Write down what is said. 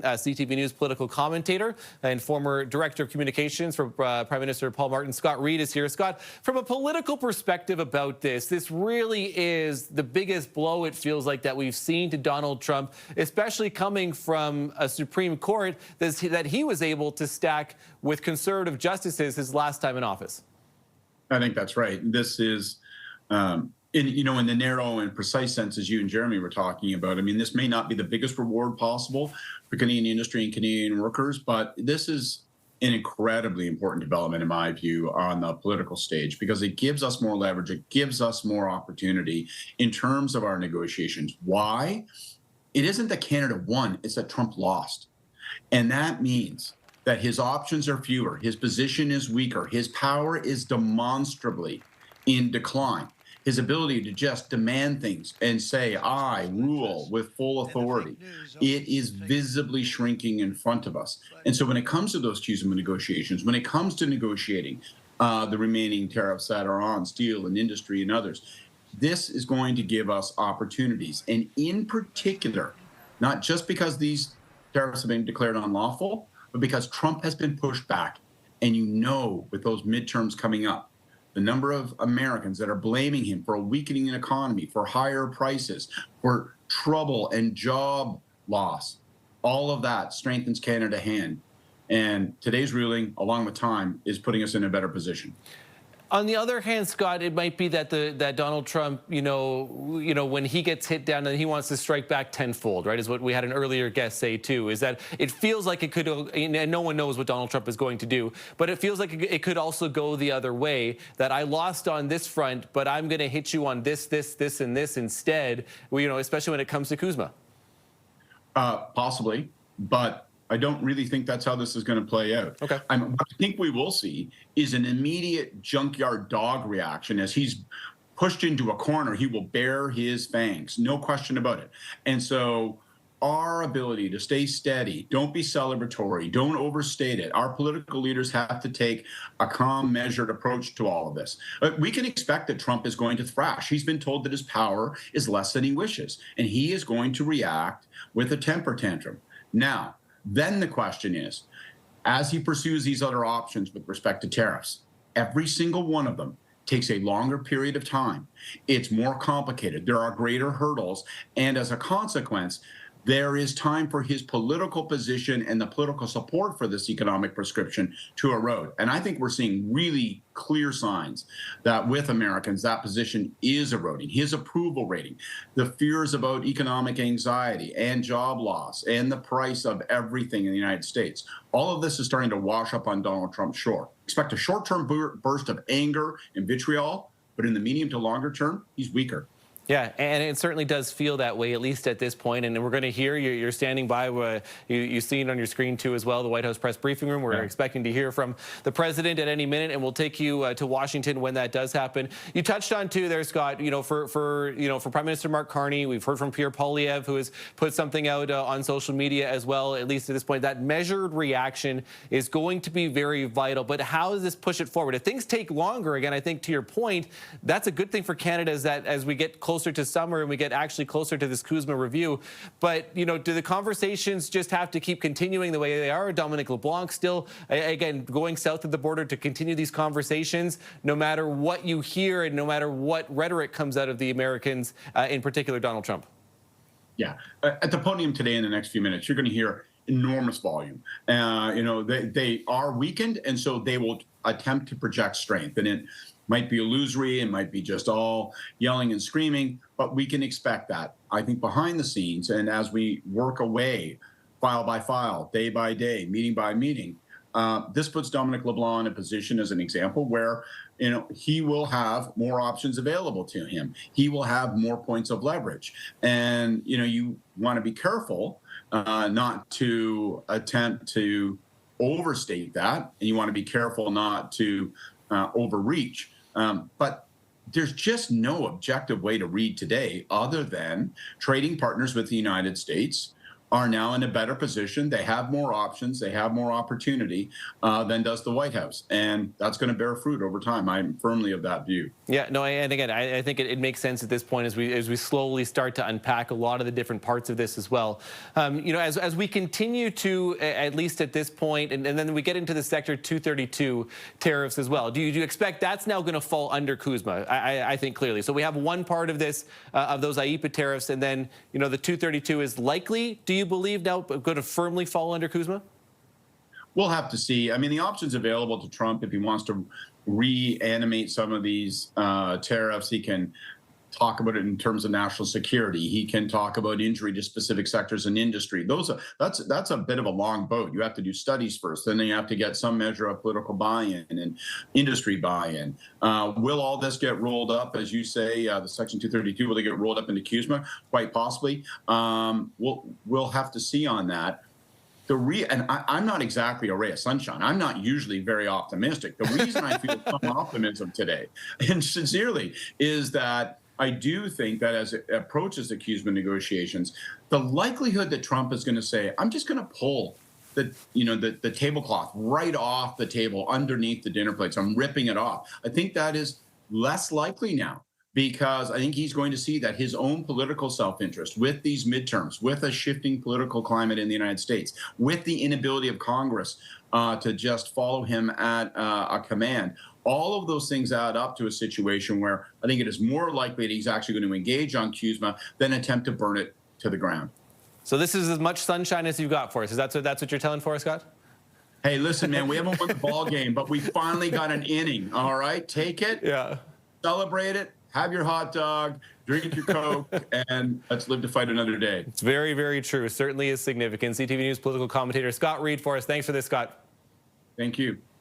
CTV News political commentator and former director of communications for Prime Minister Paul Martin. Scott Reid is here. Scott, from a political perspective about this really is the biggest blow, it feels like, that we've seen to Donald Trump, especially coming from a Supreme Court that he was able to stack with conservative justices his last time in office. I think that's right. This is, in the narrow and precise sense, as you and Jeremy were talking about, I mean, this may not be the biggest reward possible for Canadian industry and Canadian workers, but this is an incredibly important development, in my view, on the political stage, because it gives us more leverage. It gives us more opportunity in terms of our negotiations. Why? It isn't that Canada won, it's that Trump lost. And that means that his options are fewer, his position is weaker, his power is demonstrably in decline. His ability to just demand things and say, I rule with full authority, it is visibly shrinking in front of us. And so when it comes to those CUSMA negotiations, when it comes to negotiating the remaining tariffs that are on steel and industry and others, this is going to give us opportunities. And in particular, not just because these tariffs have been declared unlawful, but because Trump has been pushed back. And with those midterms coming up, the number of Americans that are blaming him for a weakening economy, for higher prices, for trouble and job loss, all of that strengthens Canada's hand. And today's ruling, along with time, is putting us in a better position. On the other hand, Scott, it might be that that Donald Trump, when he gets hit down and he wants to strike back tenfold, right, is what we had an earlier guest say too, is that it feels like it could, and no one knows what Donald Trump is going to do, but it feels like it could also go the other way, that I lost on this front, but I'm going to hit you on this, and this instead, especially when it comes to CUSMA. Possibly, but I don't really think that's how this is going to play out. Okay. What I think we will see is an immediate junkyard dog reaction. As he's pushed into a corner, he will bare his fangs, no question about it. And so our ability to stay steady, don't be celebratory, don't overstate it. Our political leaders have to take a calm, measured approach to all of this. We can expect that Trump is going to thrash. He's been told that his power is less than he wishes, and he is going to react with a temper tantrum. Now, then the question is, as he pursues these other options with respect to tariffs, every single one of them takes a longer period of time. It's more complicated. There are greater hurdles. And as a consequence, there is time for his political position and the political support for this economic prescription to erode. And I think we're seeing really clear signs that with Americans, that position is eroding. His approval rating, the fears about economic anxiety and job loss and the price of everything in the United States, all of this is starting to wash up on Donald Trump's shore. Expect a short-term burst of anger and vitriol, but in the medium to longer term, he's weaker. Yeah, and it certainly does feel that way, at least at this point. And we're going to hear, you're standing by, you've seen on your screen too as well, the White House press briefing room. We're expecting to hear from the president at any minute, and we'll take you to Washington when that does happen. You touched on too there, Scott, for Prime Minister Mark Carney, we've heard from Pierre Poilievre, who has put something out on social media as well, at least at this point. That measured reaction is going to be very vital. But how does this push it forward? If things take longer, again, I think to your point, that's a good thing for Canada, is that as we get closer to summer and we get actually closer to this CUSMA review. But, do the conversations just have to keep continuing the way they are? Dominic LeBlanc still, again, going south of the border to continue these conversations, no matter what you hear and no matter what rhetoric comes out of the Americans, in particular Donald Trump? Yeah. At the podium today in the next few minutes, you're going to hear enormous volume. They are weakened, and so they will attempt to project strength. And it might be illusory, it might be just all yelling and screaming, but we can expect that. I think behind the scenes, and as we work away, file by file, day by day, meeting by meeting, this puts Dominic LeBlanc in a position, as an example, where he will have more options available to him. He will have more points of leverage. And you want to be careful not to attempt to overstate that, and you want to be careful not to overreach. But there's just no objective way to read today other than trading partners with the United States are now in a better position. They have more options. They have more opportunity than does the White House. And that's going to bear fruit over time. I'm firmly of that view. Yeah, no, and again, I think it makes sense at this point as we slowly start to unpack a lot of the different parts of this as well. As we continue to, at least at this point, and then we get into the Sector 232 tariffs as well. Do you expect that's now going to fall under Kuzma? I think clearly. So we have one part of this, of those IEEPA tariffs, and then the 232 is likely. Do you believe now going to firmly fall under Kuzma? We'll have to see. I mean, the options available to Trump if he wants to reanimate some of these tariffs. He can talk about it in terms of national security. He can talk about injury to specific sectors in industry. That's a bit of a long boat. You have to do studies first, then you have to get some measure of political buy-in and industry buy-in. Will all this get rolled up, as you say, the Section 232? Will they get rolled up into Kuzma? Quite possibly. We'll have to see on that. And I'm not exactly a ray of sunshine. I'm not usually very optimistic. The reason I feel some optimism today, and sincerely, is that I do think that as it approaches the Kuzma negotiations, the likelihood that Trump is going to say, I'm just going to pull the tablecloth right off the table underneath the dinner plates, I'm ripping it off, I think that is less likely now, because I think he's going to see that his own political self-interest with these midterms, with a shifting political climate in the United States, with the inability of Congress to just follow him at a command, all of those things add up to a situation where I think it is more likely that he's actually going to engage on Kuzma than attempt to burn it to the ground. So this is as much sunshine as you've got for us. Is that's what you're telling for us, Scott? Hey, listen, man, we haven't won the ball game, but we finally got an inning. All right, take it, celebrate it, have your hot dog, drink your Coke, and let's live to fight another day. It's very, very true. Certainly is significant. CTV News political commentator Scott Reid for us. Thanks for this, Scott. Thank you.